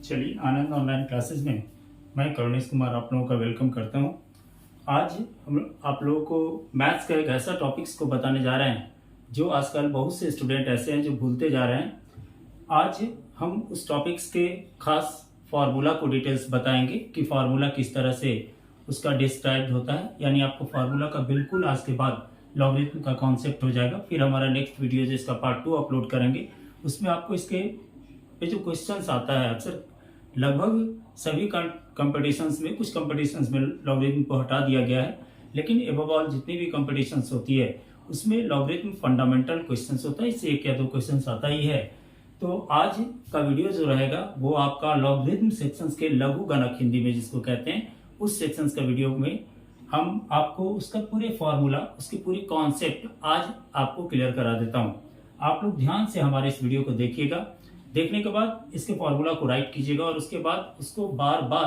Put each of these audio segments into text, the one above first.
चलिए आनंद online classes में मैं करुणेश कुमार आप लोगों का वेलकम करता हूं। आज हम आप लोगों को मैथ्स का एक ऐसा टॉपिक्स को बताने जा रहे हैं जो आजकल बहुत से स्टूडेंट ऐसे हैं जो भूलते जा रहे हैं। आज हम उस टॉपिक्स के खास फार्मूला को डिटेल्स बताएंगे कि फार्मूला किस तरह से उसका डिस्क्राइब होता है, यानी आपको फार्मूला का बिल्कुल आज के बाद लॉगरिथम का कॉन्सेप्ट हो जाएगा। फिर हमारा नेक्स्ट वीडियो जिसका पार्ट 2 अपलोड करेंगे उसमें आपको इसके ये जो क्वेश्चंस आता है अक्सर लगभग सभी कंपटीशंस में, कुछ कंपटीशंस में लॉगरिथम को हटा दिया गया है, लेकिन एबव ऑल जितनी भी कंपटीशंस होती है उसमें लॉगरिथम फंडामेंटल क्वेश्चंस होता है, इससे एक या दो क्वेश्चंस आता ही है। तो आज का वीडियो जो रहेगा वो आपका लॉगरिथम सेक्शंस के लघु गणक हिंदी में जिसको कहते हैं उस सेक्शंस का वीडियो में हम आपको उसका पूरे फॉर्मूला, उसकी पूरी कॉन्सेप्ट आज आपको क्लियर करा देता हूं। आप लोग ध्यान से हमारे इस वीडियो को देखिएगा, देखने के बाद इसके फॉर्मूला को राइट कीजिएगा और उसके बाद उसको बार बार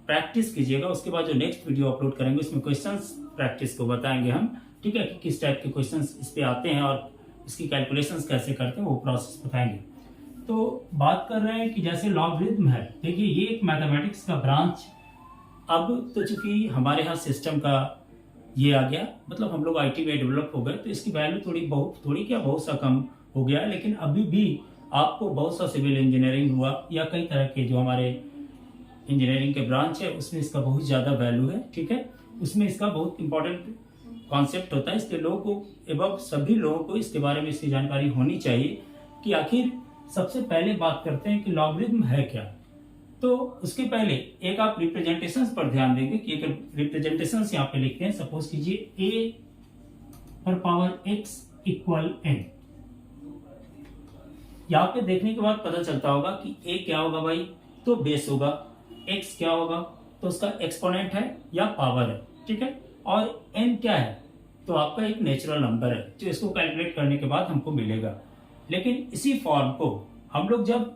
प्रैक्टिस कीजिएगा। उसके बाद जो नेक्स्ट वीडियो अपलोड करेंगे उसमें क्वेश्चंस प्रैक्टिस को बताएंगे हम, ठीक है, कि किस टाइप के क्वेश्चंस इस पे आते हैं और इसकी कैलकुलेशंस कैसे करते हैं वो प्रोसेस बताएंगे। तो बात कर रहे हैं कि जैसे लॉगरिथम है, देखिए ये एक मैथमेटिक्स का ब्रांच, अब तो चूंकि हमारे यहाँ सिस्टम का ये आ गया, मतलब हम लोग IT में डेवलप हो गए तो इसकी वैल्यू बहुत सा कम हो गया, लेकिन अभी भी आपको बहुत सा सिविल इंजीनियरिंग हुआ या कई तरह के जो हमारे इंजीनियरिंग के ब्रांच है उसमें इसका बहुत ज़्यादा वैल्यू है, ठीक है, उसमें इसका बहुत इंपॉर्टेंट कॉन्सेप्ट होता है। इसके लोगों को एवं सभी लोगों को इसके बारे में इसकी जानकारी होनी चाहिए कि आखिर सबसे पहले बात करते हैं कि लॉगरिथम है क्या। तो उसके पहले एक आप रिप्रेजेंटेशंस पर ध्यान देंगे कि एक रिप्रेजेंटेशंस यहाँ पे लिखते हैं। सपोज कीजिए a पर पावर x इक्वल n। यहाँ पे देखने के बाद पता चलता होगा कि a क्या होगा भाई, तो बेस होगा, x क्या होगा तो उसका एक्सपोनेंट है या पावर है, ठीक है, और n क्या है तो आपका एक नेचुरल नंबर है जो इसको कैलकुलेट करने के बाद हमको मिलेगा। लेकिन इसी फॉर्म को हम लोग जब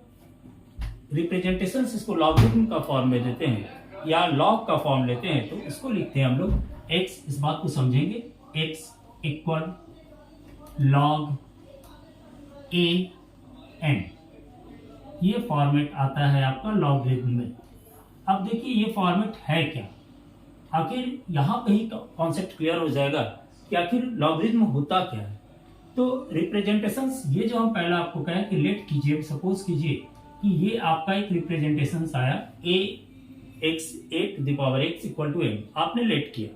रिप्रेजेंटेशन इसको लॉगरिथम का फॉर्म में देते हैं या लॉग का फॉर्म लेते हैं तो इसको लिखते हैं हम लोग x, इस बात को समझेंगे, x equal log a n, ये फॉर्मेट आता है आपका लॉगरिथम में। अब देखिए ये फॉर्मेट है क्या, आखिर यहाँ पे ही कॉन्सेप्ट क्लियर हो जाएगा कि आखिर लॉगरिथम होता क्या है। तो रिप्रेजेंटेशंस ये जो हम पहला आपको कहें कि लेट कीजिए, सपोज कीजिए कि ये आपका एक रिप्रेजेंटेशन आया a to the power x equal to m, आपने लेट किया।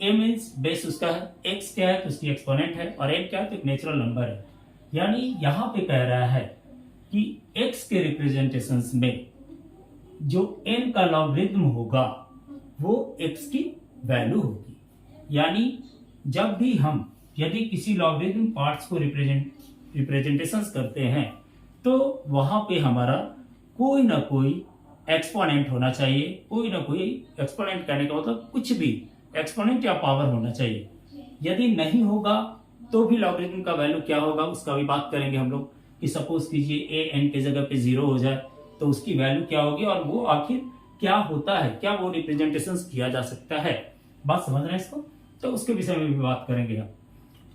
a मीन्स बेस उसका है, x क्या है तो उसकी एक्सपोनेंट है और n क्या है तो एक नेचुरल नंबर है। यानी यहाँ पे कह रहा है कि x के रिप्रेजेंटेशंस में जो n का लॉगरिथम होगा वो x की वैल्यू होगी। यानी जब भी हम यदि किसी लॉगरिथम पार्ट्स को रिप्रेजेंटेशंस करते हैं तो वहां पे हमारा कोई ना कोई एक्सपोनेंट होना चाहिए, कोई ना कोई एक्सपोनेंट कहने का मतलब कुछ भी एक्सपोनेंट या पावर होना चाहिए। यदि नहीं होगा तो भी लॉगरिथम का वैल्यू क्या होगा उसका भी बात करेंगे हम लोग कि सपोज कीजिए a n के जगह पे 0 हो जाए तो उसकी वैल्यू क्या होगी और वो आखिर क्या होता है, क्या वो रिप्रेजेंटेशन किया जा सकता है। बात समझ रहे हैं इसको, तो उसके विषय में भी बात करेंगे हम।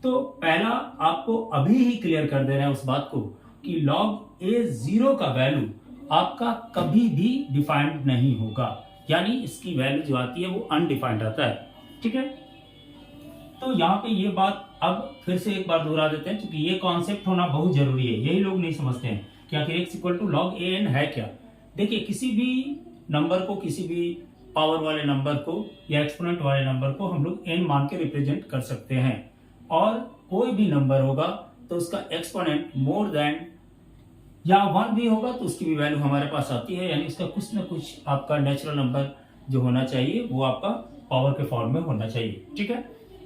तो पहला आपको अभी ही क्लियर कर दे रहे हैं उस बात को कि लॉग a0 का वैल्यू आपका कभी भी डिफाइंड नहीं होगा, यानी इसकी वैल्यू जो आती है वो अनडिफाइंड आता है, ठीक है। तो यहाँ पे ये बात अब फिर से एक बार दोहरा देते हैं क्योंकि ये कॉन्सेप्ट होना बहुत जरूरी है, यही लोग नहीं समझते हैं कि आखिर x equal to log a n है क्या। देखिए किसी भी नंबर को, किसी भी पावर वाले नंबर को या एक्सपोनेंट वाले नंबर को हम लोग n मान के रिप्रेजेंट कर सकते हैं और कोई भी नंबर होगा तो उसका एक्सपोनेंट मोर देन या 1 भी होगा तो उसकी भी वैल्यू हमारे पास आती है, यानी उसका कुछ ना कुछ आपका नेचुरल नंबर जो होना चाहिए वो आपका पावर के फॉर्म में होना चाहिए, ठीक है।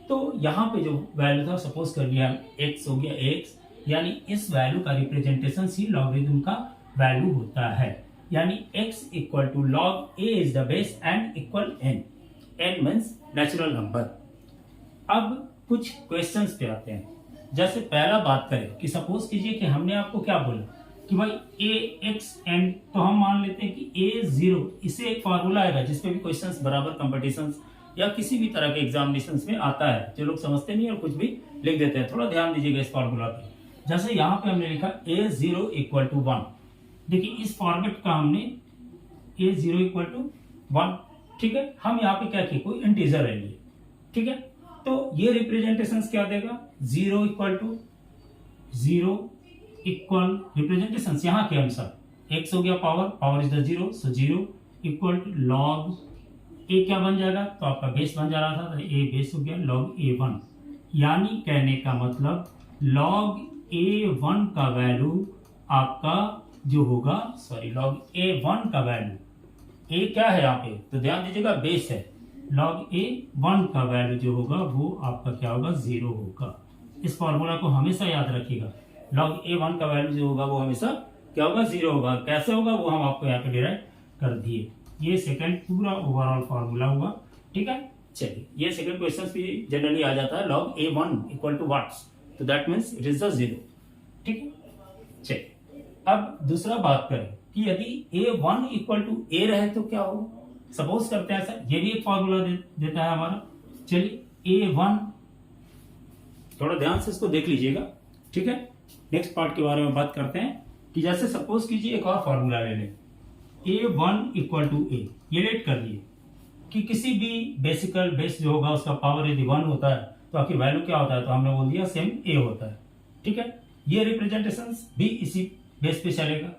तो यहाँ पे जो वैल्यू था सपोज कर लिया x हो गया x, यानी इस वैल्यू का रिप्रेजेंटेशन ही लॉगरिथम का वैल्यू होता है। यानी x equal to log a is the base and equal n means natural number. अब कुछ क्वेश्चंस पे आते हैं। जैसे पहला बात करें कि सपोज कीजिए कि हमने आपको क्या बोला कि भाई a(x(n), तो हम मान लेते हैं कि a0, इससे एक फार्मूला आएगा जिसपे भी क्वेश्चंस बराबर कंपटीशंस या किसी भी तरह के एग्जामिनेशंस में आता है, जो लोग समझते नहीं और कुछ भी लिख देते हैं। थोड़ा ध्यान दीजिएगा इस फार्मूला पे। जैसे यहाँ पे हमने लिखा a0 इक्वल टू 1, देखिए इस फॉर्मेट का हमने ए 0 इक्वल टू 1। ठीक है, हम यहाँ पे क्या किए, कोई इंटीजर ले लिए। ठीक है, तो ये रिप्रेजेंटेशन क्या देगा, 0 इक्वल टू 0 इक्वल रिप्रेजेंटेशन यहाँ के अनुसार x हो गया power is the 0, so 0 equal to log A क्या बन जाएगा, तो आपका बेस बन जा रहा था, तो ए बेस हो गया लॉग a1। यानी कहने का मतलब लॉग a1 का वैल्यू आपका जो होगा, सॉरी लॉग a1 का वैल्यू, ए क्या है यहाँ पे, तो ध्यान दीजिएगा बेस है, लॉग a1 का वैल्यू जो होगा वो आपका क्या होगा, 0 होगा। इस फॉर्मूला को हमेशा याद रखिएगा, लॉग a1 का वैल्यू जो होगा वो हमेशा क्या होगा, 0 होगा। कैसे होगा वो हम आपको यहाँ पे डिराइव कर दिए। ये सेकंड पूरा ओवरऑल फॉर्मूला हुआ। ठीक है, चलिए ये सेकंड क्वेश्चन भी जनरली आ जाता है, log a1 equal to what's, तो that means it is the 0। ठीक है, चलिए अब दूसरा बात करें कि यदि a1 इक्वल टू a रहे तो क्या हो, सपोज करते हैं सर, ये भी एक फॉर्मूला देता है हमारा। चलिए a1, थोड़ा ध्यान से इसको देख लीजिएगा। ठीक है, नेक्स्ट पार्ट के बारे में बात करते हैं कि जैसे सपोज कीजिए एक और फॉर्मूला ले लें, a1 इक्वल टू a, ये लेट कर लिए कि किसी भी बेस जो होगा उसका पावर यदि 1 होता है तो आखिर वैल्यू क्या होता है, तो हमने बोल दिया सेम a होता है। ठीक है, ये रिप्रेजेंटेशन भी इसी बेस पे चलेगा,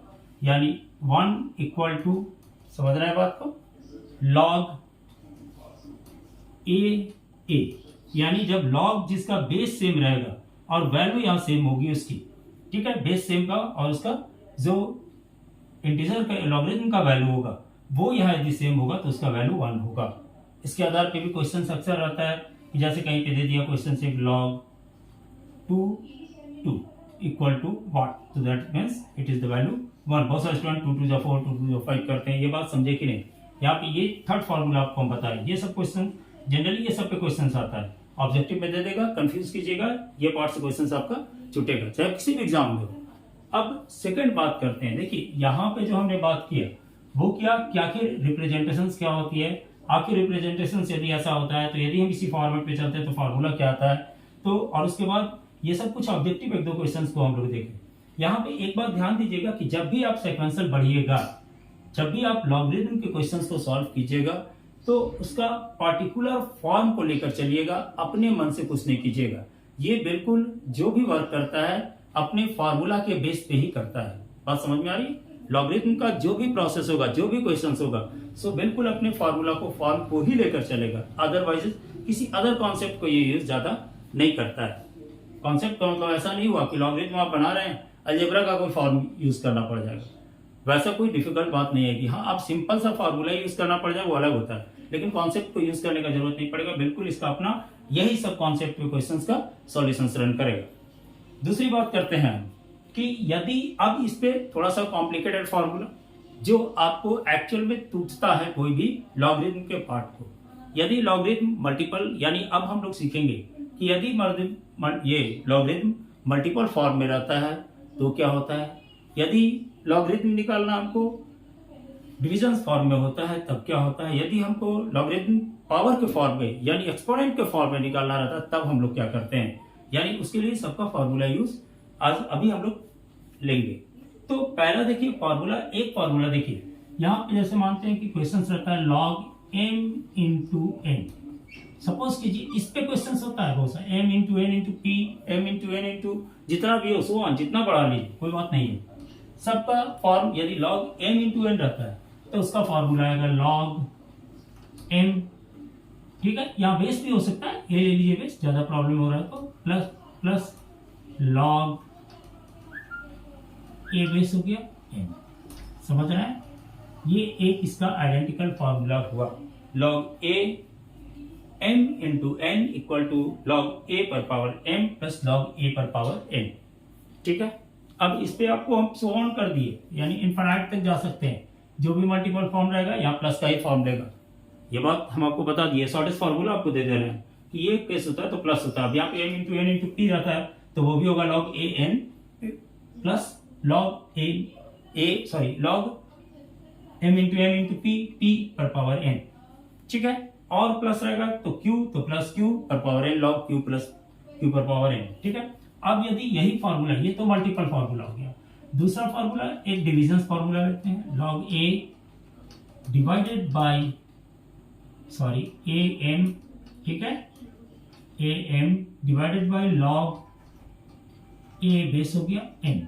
यानी 1 इक्वल टू, समझ रहे हैं बात को, लॉग a, यानी जब लॉग जिसका बेस सेम रहेगा और वैल्यू यहां सेम होगी उसकी। ठीक है, बेस सेम का और उसका जो इंटीजर का लॉगरिथम का वैल्यू होगा वो यहाँ यदि सेम होगा तो उसका वैल्यू 1 होगा। इसके आधार पे भी क्वेश्चन अक्सर रहता है कि जैसे कहीं पे दे दिया क्वेश्चन से लॉग 2 इक्वल टू व्हाट, तो that means it is the value 1। बहुत सारे स्टूडेंट 2 टू 4 2 टू 5 करते हैं, ये बात समझे कि नहीं। यहाँ पे ये थर्ड फॉर्मूला आपको हम बताएं, ये सब क्वेश्चन जनरली ये सब पे क्वेश्चन आता है, ऑब्जेक्टिव में दे देगा, कंफ्यूज कीजिएगा, ये पार्ट से क्वेश्चन आपका छूटेगा चाहे किसी भी एग्जाम में हो। अब सेकंड बात करते हैं, देखिए यहाँ पे जो हमने बात किया वो क्या आखिर रिप्रेजेंटेशंस क्या होती है। आखिर रिप्रेजेंटेशंस यदि ऐसा होता है तो यदि हम इसी फॉर्मेट पे चलते हैं तो फॉर्मूला क्या आता है, तो और उसके बाद ये सब कुछ ऑब्जेक्टिव एक दो क्वेश्चंस को हम लोग देखें। यहाँ पे एक बात ध्यान दीजिएगा कि जब भी आप सेक्वेंशियल बढ़िएगा, जब भी आप लॉगरिथम के क्वेश्चंस को सॉल्व कीजिएगा तो उसका पार्टिकुलर फॉर्म को लेकर चलिएगा, अपने मन से कुछ नहीं कीजिएगा। ये बिल्कुल जो भी वर्क करता है अपने फार्मूला के बेस पे ही करता है। बात समझ में आ रही है? लॉगरिथम का जो भी प्रोसेस होगा, जो भी क्वेश्चंस होगा, सो बिल्कुल अपने फार्मूला को फॉर्म को ही लेकर चलेगा, अदरवाइज किसी अदर कॉन्सेप्ट को ये यूज ज्यादा नहीं करता है। कॉन्सेप्ट का मतलब ऐसा नहीं हुआ कि लॉगरिथम आप बना रहे हैं, अलजेब्रा का कोई फॉर्म यूज करना पड़ जाएगा, वैसा कोई डिफिकल्ट बात नहीं है कि हाँ आप सिंपल सा फार्मूला यूज करना पड़ जाए, वो अलग होता है, लेकिन कॉन्सेप्ट को यूज करने का जरूरत नहीं पड़ेगा। बिल्कुल इसका अपना यही सब कॉन्सेप्ट पे क्वेश्चंस का सॉल्यूशंस रन करेगा। दूसरी बात करते हैं कि यदि अब इस पे थोड़ा सा कॉम्प्लिकेटेड फार्मूला जो आपको एक्चुअल में टूटता है कोई भी लॉगरिथम के पार्ट को, यदि लॉगरिथम मल्टीपल, यानी अब हम लोग सीखेंगे कि यदि ये लॉगरिथम मल्टीपल फॉर्म में रहता है तो क्या होता है, यदि लॉगरिथम निकालना हमको डिविजन फॉर्म में होता है तब क्या होता है, यदि हमको लॉगरिथम पावर के फॉर्म में यानी एक्सपोनेंट के फॉर्म में निकालना रहता है तब हम लोग क्या करते हैं, यानी उसके लिए सबका फॉर्मूला यूज आज अभी हम लोग लेंगे। तो पहला देखिए फार्मूला, एक फार्मूला देखिए यहाँ पे जैसे मानते हैं कि क्वेश्चन रहता है log m into n। Suppose कीजिए इस पे क्वेश्चन होता है बहुत सारा, m into n into p, m into n into जितना भी हो, सो जितना बढ़ा लीजिए कोई बात नहीं है। सबका फॉर्म यदि log m इंटू n रहता है तो उसका फॉर्मूला आएगा log m। ठीक है, यहाँ बेस भी हो सकता है, ये ले लीजिए बेस, ज्यादा प्रॉब्लम हो रहा है तो प्लस log a बेस हो गया m। समझ रहे हैं, ये एक इसका आइडेंटिकल फॉर्मूला हुआ, log a m into n equal to log a पर power m plus log a पर पावर n। ठीक है, अब इस पे आपको हम सो ऑन कर दिए, यानी इनफाइनाइट तक जा सकते हैं, जो भी मल्टीपल फॉर्म रहेगा यहाँ प्लस का ही फॉर्म रहेगा। ये बात हम आपको बता दिए, शॉर्टेस्ट फॉर्मूला आपको दे दे रहे हैं कि ये केस होता है तो प्लस होता है। अब यहाँ पे m into n into p रहता है तो वो भी होगा log a n plus log m into n into p पर पावर n। ठीक है, और प्लस रहेगा तो q, तो प्लस q पर power n log q plus q पर पावर n। ठीक है, अब यदि यही फॉर्मूला, ये तो मल्टीपल फॉर्मूला हो गया, दूसरा फॉर्मूला एक डिविजन फॉर्मूला लेते हैं, log a divided by sorry a m, ठीक है, a m divided by log a base हो गया एन।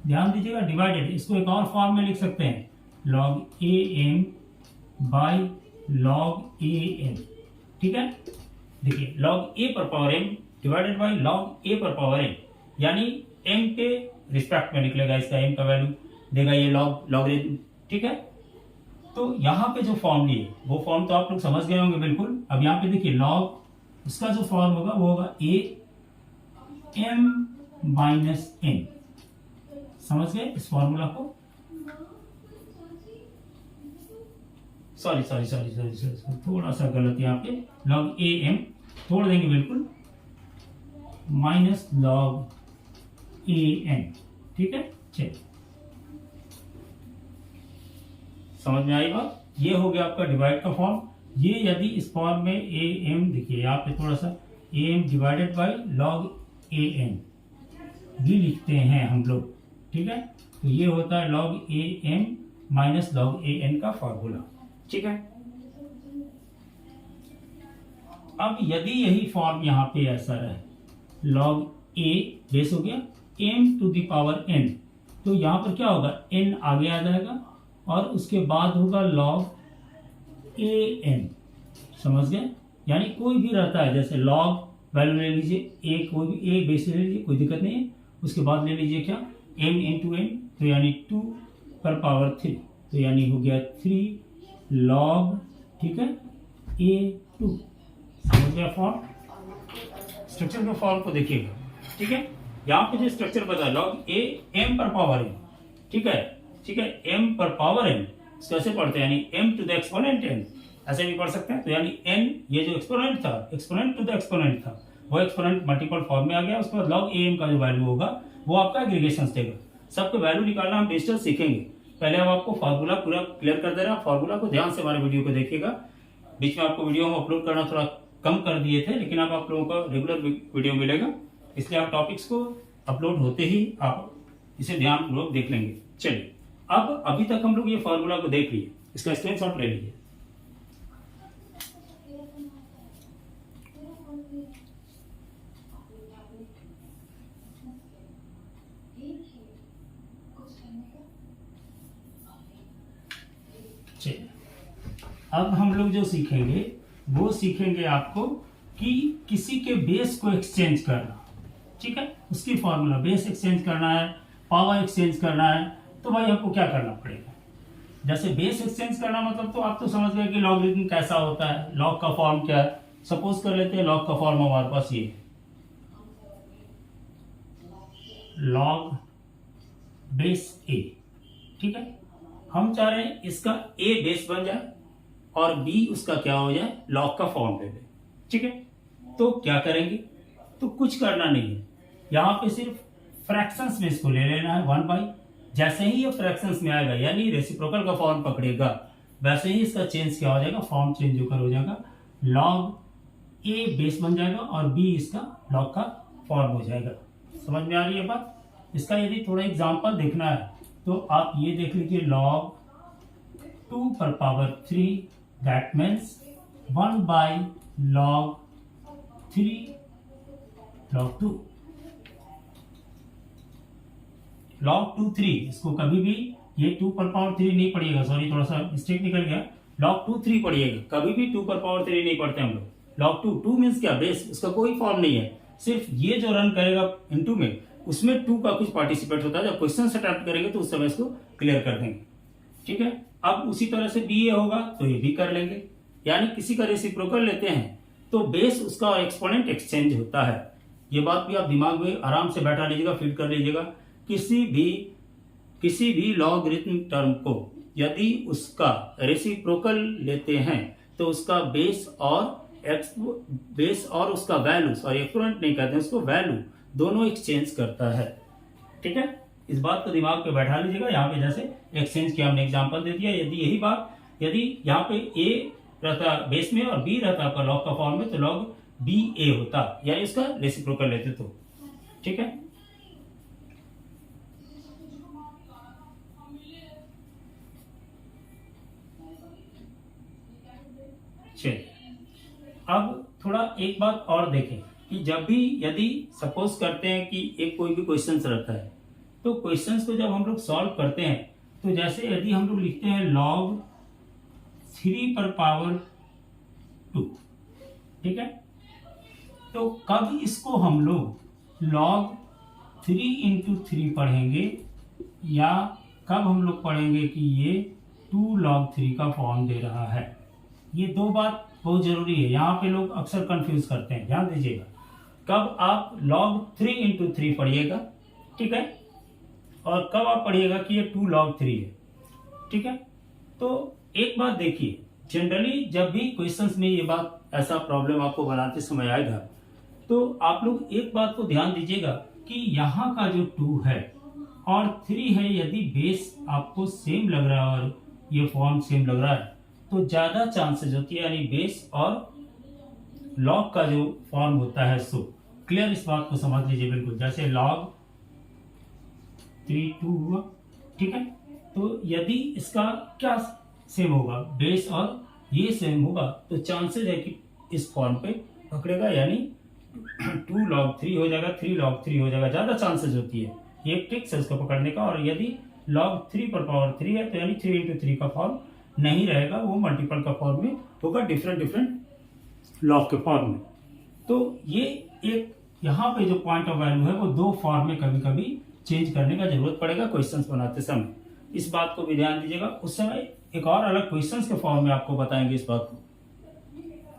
ध्यान दीजिएगा डिवाइडेड, इसको एक और फॉर्म में लिख सकते हैं, log A M by log A N, ठीक है। देखिए लॉग ए पर power M divided by log A पर पावर एन, यानी एम के रिस्पेक्ट में निकलेगा, इसका एम का वैल्यू देगा ये लॉगरिथम, ठीक है। तो यहाँ पे जो फॉर्म लिए वो फॉर्म तो आप लोग समझ गए होंगे बिल्कुल। अब यहाँ पे देखिए लॉग, उसका जो फॉर्म होगा वो होगा ए एम माइनस एन, समझ गए इस फॉर्मूला को। सॉरी थोड़ा सा गलत यहाँ पे, लॉग ए एम छोड़ देंगे बिल्कुल, माइनस लॉग ए एन, ठीक है। चलिए समझ में आई बात। ये हो गया आपका डिवाइड का फॉर्म। ये यदि इस फॉर्म में ए एम, देखिए यहाँ पे थोड़ा सा a m divided by log A n भी लिखते हैं हम लोग, ठीक है। तो ये होता है लॉग ए एम माइनस लॉग ए एन का फॉर्मूला, ठीक है। अब यदि यही फॉर्म यहाँ पे ऐसा रहे, लॉग ए बेस हो गया m to the power n, तो यहाँ पर क्या होगा, एन आगे आ जाएगा और उसके बाद होगा लॉग ए एन, समझ गए। यानी कोई भी रहता है, जैसे लॉग वैल्यू ले लीजिए ए, कोई भी ए बेस ले लीजिए, कोई दिक्कत नहीं है। उसके बाद ले लीजिए क्या, एम इंटू एन, तो यानी 2 पर पावर 3, तो यानी हो गया 3 लॉग, ठीक है, ए 2। समझ गया फॉर्म, स्ट्रक्चर के फॉर्म को देखिएगा, ठीक है। यहाँ पे जो स्ट्रक्चर बता लॉग ए एम पर पावर एन, ठीक है, ठीक है, एम पर पावर एन कैसे पढ़ते हैं, यानी m to the exponent n, ऐसे भी पढ़ सकते हैं। तो यानी एन, ये जो एक्सपोनेंट था, एक्सपोनेंट टू द एक्सपोनेंट था, वो एक्सपोनेंट मल्टीपल फॉर्म में आ गया। उसके बाद लॉग ए एम का जो वैल्यू होगा वो आपका एग्रीगेशन देगा। सबके वैल्यू निकालना हम डिजिटल सीखेंगे, पहले हम आपको फार्मूला पूरा क्लियर कर दे रहे हैं। फार्मूला को ध्यान से हमारे वीडियो को देखिएगा। बीच में आपको वीडियो हम अपलोड करना थोड़ा कम कर दिए थे, लेकिन अब आप लोगों को रेगुलर वीडियो मिलेगा, इसलिए आप टॉपिक्स को अपलोड होते ही आप इसे ध्यानपूर्वक देख लेंगे। चलिए, अब अभी तक हम लोग ये फार्मूला को देख लिए, इसका स्क्रीनशॉट ले लीजिए। चलिए, अब हम लोग जो सीखेंगे वो सीखेंगे आपको कि किसी के बेस को एक्सचेंज करना, ठीक है। उसकी फॉर्मूला, बेस एक्सचेंज करना है, पावर एक्सचेंज करना है, तो भाई आपको क्या करना पड़ेगा। जैसे बेस एक्सचेंज करना मतलब तो आप तो समझ गए कि लॉगरिथम कैसा होता है, लॉग का फॉर्म क्या है। सपोज कर लेते हैं लॉग का फॉर्म हमारे पास ये है, लॉग बेस ए, ठीक है। हम चाह रहे हैं इसका ए बेस बन जाए और बी उसका क्या हो जाए, लॉग का फॉर्म ले ले, ठीक है। तो क्या करेंगे, तो कुछ करना नहीं है, यहाँ पे सिर्फ फ्रैक्शंस में इसको ले लेना है 1/। जैसे ही ये फ्रैक्शंस में आएगा, यानी रेसिप्रोकल का फॉर्म पकड़ेगा, वैसे ही इसका चेंज क्या हो जाएगा, फॉर्म चेंज होकर हो जाएगा, लॉग ए बेस बन जाएगा और बी इसका लॉग का फॉर्म हो जाएगा। समझ में आ रही है बात। इसका यदि थोड़ा एग्जांपल देखना है तो आप ये देख लीजिए, लॉग 2 पर power 3, that means 1/log 3 log 2, log 2 3, इसको कभी भी ये 2 पर पावर 3 नहीं पढ़िएगा, सॉरी थोड़ा सा मिस्टेक निकल गया, log 2 3 पढ़िएगा, कभी भी 2 पर पावर 3 नहीं पढ़ते हम लोग। log 2 मीन्स क्या, बेस, उसका कोई फॉर्म नहीं है, सिर्फ ये जो रन करेगा इनटू में, उसमें 2 का कुछ पार्टिसिपेट होता है। जब क्वेश्चन अटेम्प्ट करेंगे तो उस समय इसको क्लियर कर देंगे, ठीक है। अब उसी तरह से बी ए होगा तो ये भी कर लेंगे, यानी किसी का रेसिप्रोकल लेते हैं तो बेस उसका और एक्सपोनेंट एक्सचेंज होता है। ये बात भी आप दिमाग में आराम से बैठा लीजिएगा, फीड कर लीजिएगा। किसी भी लॉगरिथम टर्म को यदि उसका रेसिप्रोकल लेते हैं तो उसका बेस और उसका वैल्यू, सॉरी एक्सपोनेंट नहीं कहते हैं उसको, वैल्यू दोनों एक्सचेंज करता है, ठीक है। इस बात को दिमाग पे बैठा लीजिएगा। यहाँ पे जैसे एक्सचेंज की हमने एग्जांपल दे दिया, यदि यही बात, यदि यहाँ पे ए रहता बेस में और बी रहता आपका लॉग का फॉर्म में, तो लॉग बी ए होता, यानी उसका रेसिप्रोकल लेते तो, ठीक है। अब थोड़ा एक बात और देखें कि जब भी यदि सपोज करते हैं कि एक कोई भी क्वेश्चंस रहता है, तो क्वेश्चंस को जब हम लोग सॉल्व करते हैं, तो जैसे यदि हम लोग लिखते हैं log 3 पर पावर 2, ठीक है, तो कब इसको हम लोग log 3 इंटू 3 पढ़ेंगे, या कब हम लोग पढ़ेंगे कि ये 2 log 3 का फॉर्म दे रहा है। ये दो बात बहुत जरूरी है, यहाँ पे लोग अक्सर कंफ्यूज करते हैं, ध्यान दीजिएगा। कब आप log 3 इंटू 3 पढ़िएगा, ठीक है, और कब आप पढ़िएगा कि ये 2 log 3 है, ठीक है। तो एक बात देखिए, जनरली जब भी क्वेश्चंस में ये बात ऐसा प्रॉब्लम आपको बनाते समय आएगा, तो आप लोग एक बात को ध्यान दीजिएगा कि यहाँ का जो 2 है और 3 है, यदि बेस आपको सेम लग रहा है और ये फॉर्म सेम लग रहा है, तो ज्यादा चांसेस होती है, यानी बेस और लॉग का जो फॉर्म होता है सो क्लियर। इस बात को समझ लीजिए बिल्कुल, जैसे log 3 2 हुआ, ठीक है, तो यदि इसका क्या सेम होगा, बेस और ये सेम होगा, तो चांसेस है कि इस फॉर्म पे पकड़ेगा, यानी 2 log 3 हो जाएगा, 3 log 3 हो जाएगा, ज्यादा चांसेस होती है, ये एक ट्रिक्स है उसको पकड़ने का। और यदि log 3 पर पावर 3 है, तो यानी 3 इंटू 3 का फॉर्म नहीं रहेगा, वो मल्टीपल का फॉर्म में होगा, डिफरेंट लॉग के फॉर्म में। तो ये एक यहाँ पे जो पॉइंट ऑफ वैल्यू है वो दो फॉर्म में कभी कभी चेंज करने का जरूरत पड़ेगा क्वेश्चंस बनाते समय, इस बात को भी ध्यान दीजिएगा। उस समय एक और अलग क्वेश्चंस के फॉर्म में आपको बताएंगे इस बात को,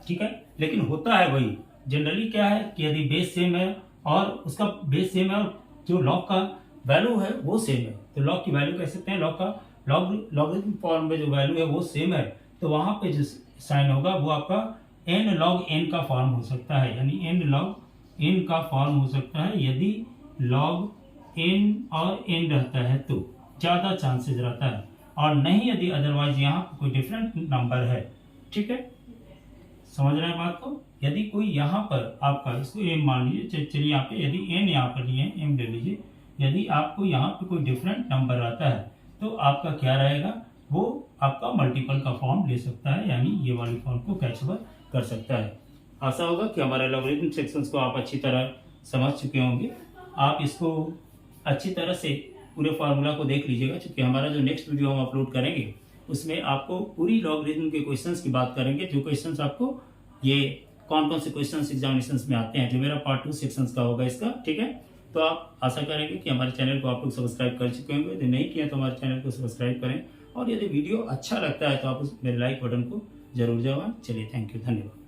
ठीक है। लेकिन होता है वही, जनरली क्या है कि यदि बेस सेम है और उसका बेस सेम है और जो लॉग का वैल्यू है वो सेम है, तो लॉग की वैल्यू कह सकते हैं, लॉग का लॉगरिथम फॉर्म में जो वैल्यू है वो सेम है, तो वहां पे जो साइन होगा वो आपका n log n का फॉर्म हो सकता है, यानी n log n का फॉर्म हो सकता है यदि log n और n रहता है तो ज्यादा चांसेस रहता है, और नहीं यदि अदरवाइज यहाँ कोई डिफरेंट नंबर है, ठीक है, समझ रहे हैं बात को। यदि कोई यहाँ पर आपका इसको m मान लीजिए, चलिए यहाँ पे यदि n यहाँ पर नहीं है, m ले लीजिए, यदि आपको यहाँ पे कोई डिफरेंट नंबर आता है, तो आपका क्या रहेगा, वो आपका मल्टीपल का फॉर्म ले सकता है, यानी ये वाली फॉर्म को कैचओवर कर सकता है। आशा होगा कि हमारे लॉगरिथम सेक्शंस को आप अच्छी तरह समझ चुके होंगे। आप इसको अच्छी तरह से पूरे फार्मूला को देख लीजिएगा, क्योंकि हमारा जो नेक्स्ट वीडियो हम अपलोड करेंगे उसमें आपको पूरी लॉगरिथम के क्वेश्चंस की बात करेंगे, जो क्वेश्चंस आपको ये कौन कौन से क्वेश्चंस एग्जामिनेशंस में आते हैं, जो मेरा पार्ट 2 सेक्शंस का होगा इसका, ठीक है। तो आप आशा करेंगे कि हमारे चैनल को आप लोग सब्सक्राइब कर चुके होंगे, यदि नहीं किया तो हमारे चैनल को सब्सक्राइब करें, और यदि वीडियो अच्छा लगता है तो आप उस मेरे लाइक बटन को जरूर दबाएं। चलिए, थैंक यू, धन्यवाद।